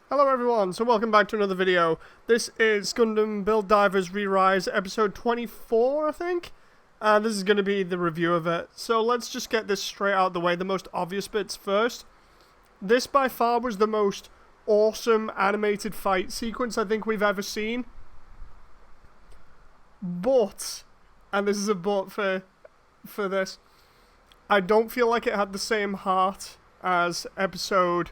Hello everyone, so welcome back to another video. This is Gundam Build Divers Re-Rise episode 24, I think? This is going to be the review of it. So let's just get this straight out of the way, the most obvious bits first. This by far was the most awesome animated fight sequence I think we've ever seen. But, and this is a but for this, I don't feel like it had the same heart as episode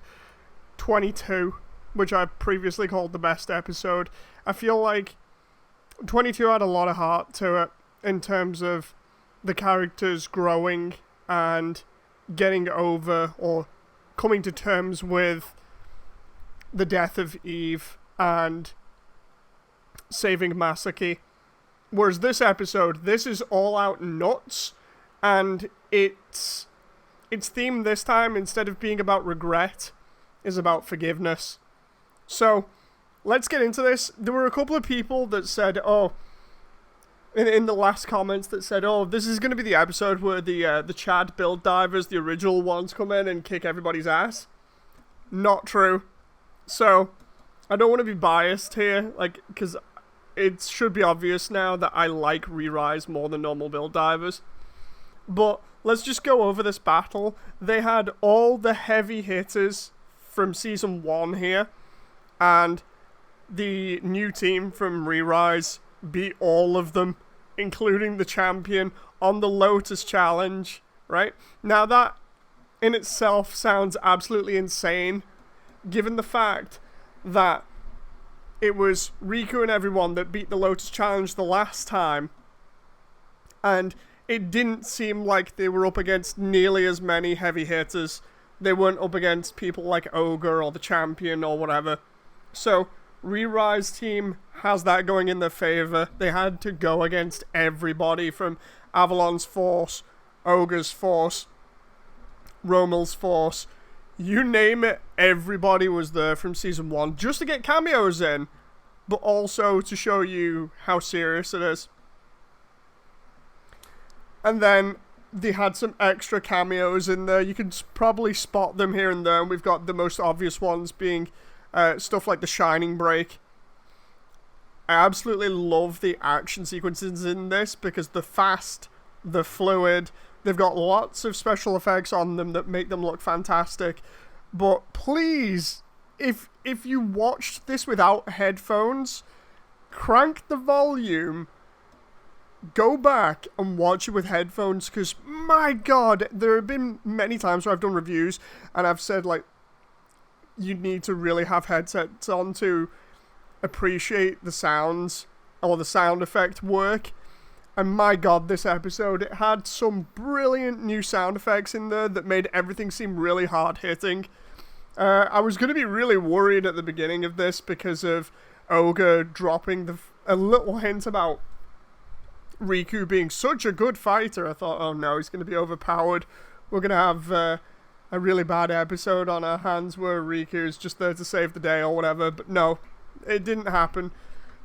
22. Which I previously called the best episode. I feel like 22 had a lot of heart to it in terms of the characters growing and getting over or coming to terms with the death of Eve and saving Masaki. Whereas this episode, this is all out nuts, and its theme this time, instead of being about regret, is about forgiveness. So, let's get into this. There were a couple of people that said, in the last comments that said, this is going to be the episode where the Chad build divers, the original ones, come in and kick everybody's ass. Not true. So, I don't want to be biased here, because it should be obvious now that I like Re-Rise more than normal build divers. But, let's just go over this battle. They had all the heavy hitters from Season 1 here. And the new team from Re-Rise beat all of them, including the champion, on the Lotus Challenge, right? Now that in itself sounds absolutely insane, given the fact that it was Riku and everyone that beat the Lotus Challenge the last time, and it didn't seem like they were up against nearly as many heavy hitters. They weren't up against people like Ogre or the champion or whatever. So, Re-Rise team has that going in their favor. They had to go against everybody from Avalon's force, Ogre's force, Romel's force. You name it, everybody was there from Season 1 just to get cameos in, but also to show you how serious it is. And then they had some extra cameos in there. You can probably spot them here and there, and we've got the most obvious ones being stuff like the Shining Break. I absolutely love the action sequences in this because they're fast, they're fluid, they've got lots of special effects on them that make them look fantastic. But please, if you watched this without headphones, crank the volume, go back and watch it with headphones, because my god, there have been many times where I've done reviews and I've said you need to really have headsets on to appreciate the sounds or the sound effect work. And my god, this episode, it had some brilliant new sound effects in there that made everything seem really hard-hitting. I was going to be really worried at the beginning of this because of Ogre dropping a little hint about Riku being such a good fighter. I thought, oh no, he's going to be overpowered. We're going to have a really bad episode on our hands where Riku is just there to save the day or whatever, but no, it didn't happen.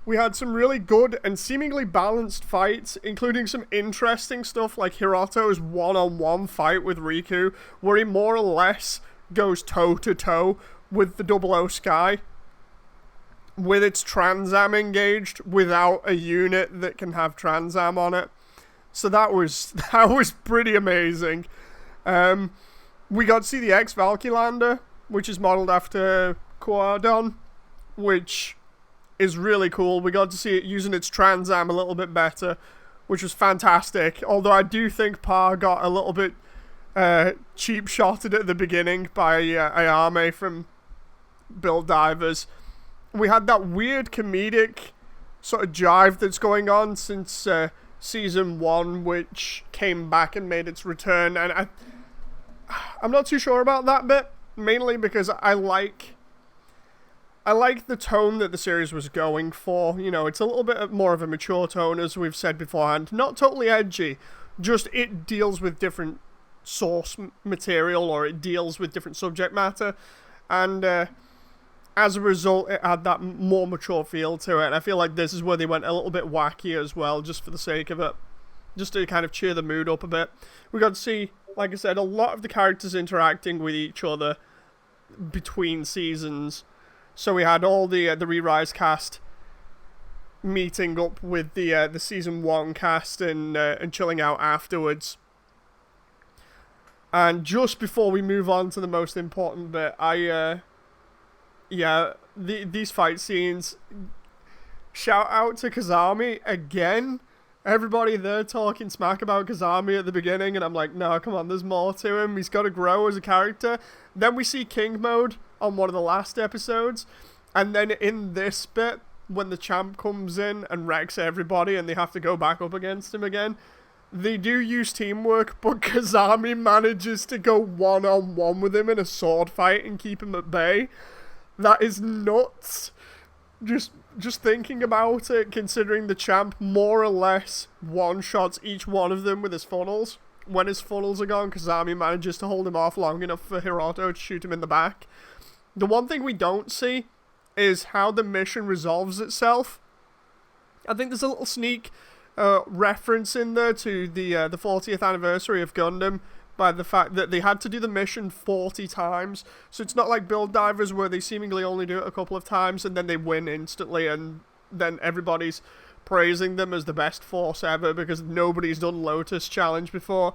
We had some really good and seemingly balanced fights, including some interesting stuff like Hirato's one-on-one fight with Riku, where he more or less goes toe-to-toe with the 00 Sky, with its Trans-Am engaged, without a unit that can have Trans-Am on it. So that was pretty amazing. We got to see the X-Valkylander, which is modeled after Quadon, which is really cool. We got to see it using its Trans-Am a little bit better, which was fantastic. Although I do think Pa got a little bit cheap-shotted at the beginning by Ayame from Build Divers. We had that weird comedic sort of jive that's going on since Season 1, which came back and made its return, and I'm not too sure about that bit, mainly because I like the tone that the series was going for. You know, it's a little bit more of a mature tone, as we've said beforehand. Not totally edgy, just it deals with different source material, or it deals with different subject matter, and as a result, it had that more mature feel to it. And I feel like this is where they went a little bit wacky as well, just for the sake of it, just to kind of cheer the mood up a bit. We got to see, like I said, a lot of the characters interacting with each other between seasons. So we had all the Re-Rise cast meeting up with the season 1 cast and chilling out afterwards. And just before we move on to the most important bit, these fight scenes. Shout out to Kazami again. Everybody there talking smack about Kazami at the beginning, and I'm like, no, come on, there's more to him. He's got to grow as a character. Then we see King Mode on one of the last episodes, and then in this bit, when the champ comes in and wrecks everybody and they have to go back up against him again, they do use teamwork, but Kazami manages to go one-on-one with him in a sword fight and keep him at bay. That is nuts. Just thinking about it, considering the champ more or less one-shots each one of them with his funnels. When his funnels are gone, Kazami manages to hold him off long enough for Hiroto to shoot him in the back. The one thing we don't see is how the mission resolves itself. I think there's a little sneak reference in there to the 40th anniversary of Gundam, by the fact that they had to do the mission 40 times. So it's not like Build Divers where they seemingly only do it a couple of times and then they win instantly and then everybody's praising them as the best force ever because nobody's done Lotus Challenge before.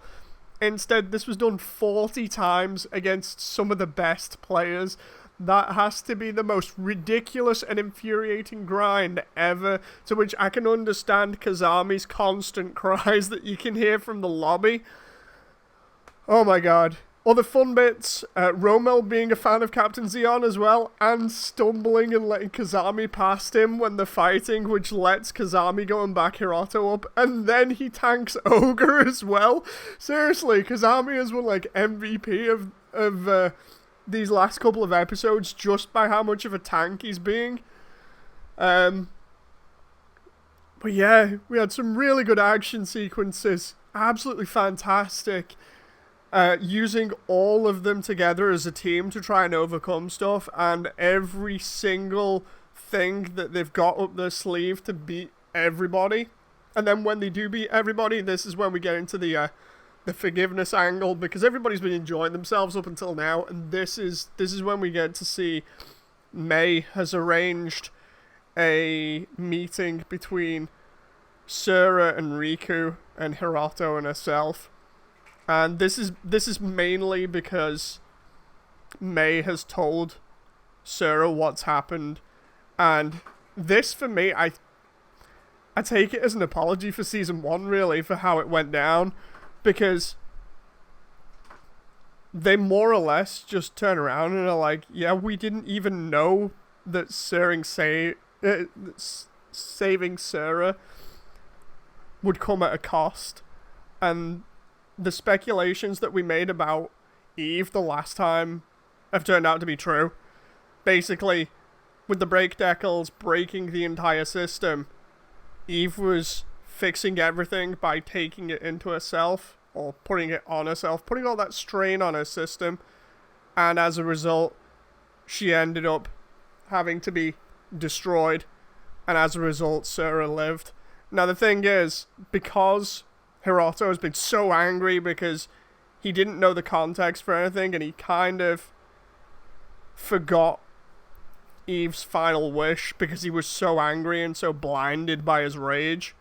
Instead, this was done 40 times against some of the best players. That has to be the most ridiculous and infuriating grind ever, to which I can understand Kazami's constant cries that you can hear from the lobby. Oh my god. Other fun bits, Rommel being a fan of Captain Zeon as well, and stumbling and letting Kazami past him when they're fighting, which lets Kazami go and back Hiroto up, and then he tanks Ogre as well. Seriously, Kazami has won like MVP of these last couple of episodes just by how much of a tank he's being. But yeah, we had some really good action sequences, absolutely fantastic. Using all of them together as a team to try and overcome stuff, and every single thing that they've got up their sleeve to beat everybody. And then when they do beat everybody, this is when we get into the forgiveness angle, because everybody's been enjoying themselves up until now, and this is when we get to see Mei has arranged a meeting between Sura and Riku and Hiroto and herself. And this is mainly because Mei has told Sura what's happened. And this, for me, I take it as an apology for Season 1, really, for how it went down. Because they more or less just turn around and are like, yeah, we didn't even know that saving Sura would come at a cost. And the speculations that we made about Eve the last time have turned out to be true. Basically, with the breakdecals breaking the entire system, Eve was fixing everything by taking it into herself, or putting it on herself, putting all that strain on her system, and as a result, she ended up having to be destroyed, and as a result, Sura lived. Now the thing is, because Hiroto has been so angry because he didn't know the context for anything and he kind of forgot Eve's final wish because he was so angry and so blinded by his rage.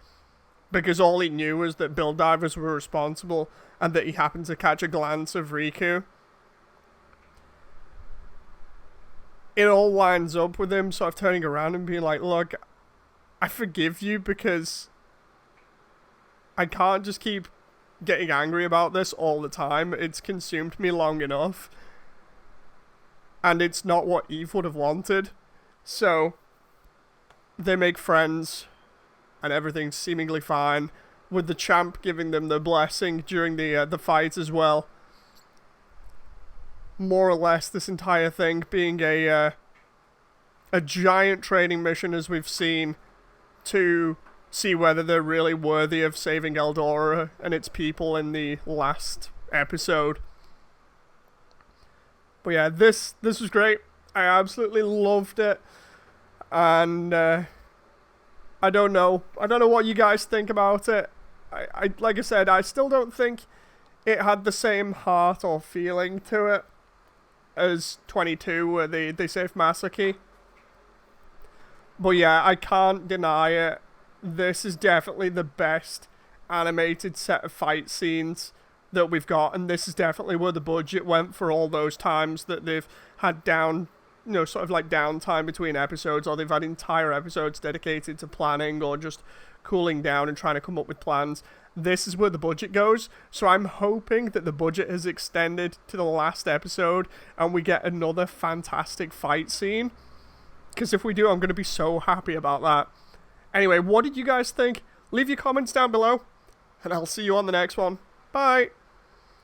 Because all he knew was that Build Divers were responsible and that he happened to catch a glance of Riku. It all lines up with him sort of turning around and being like, look, I forgive you because I can't just keep getting angry about this all the time. It's consumed me long enough. And it's not what Eve would have wanted. So, they make friends, and everything's seemingly fine, with the champ giving them the blessing during the fight as well. More or less, this entire thing being a giant training mission, as we've seen, to see whether they're really worthy of saving Eldora and its people in the last episode. But yeah, this was great. I absolutely loved it. And I don't know what you guys think about it. I like I said, I still don't think it had the same heart or feeling to it as 22, where they saved Masaki. But yeah, I can't deny it. This is definitely the best animated set of fight scenes that we've got, and this is definitely where the budget went for all those times that they've had sort of like downtime between episodes, or they've had entire episodes dedicated to planning or just cooling down and trying to come up with plans. This is where the budget goes, so I'm hoping that the budget has extended to the last episode and we get another fantastic fight scene. Because if we do, I'm going to be so happy about that. Anyway, what did you guys think? Leave your comments down below, and I'll see you on the next one. Bye!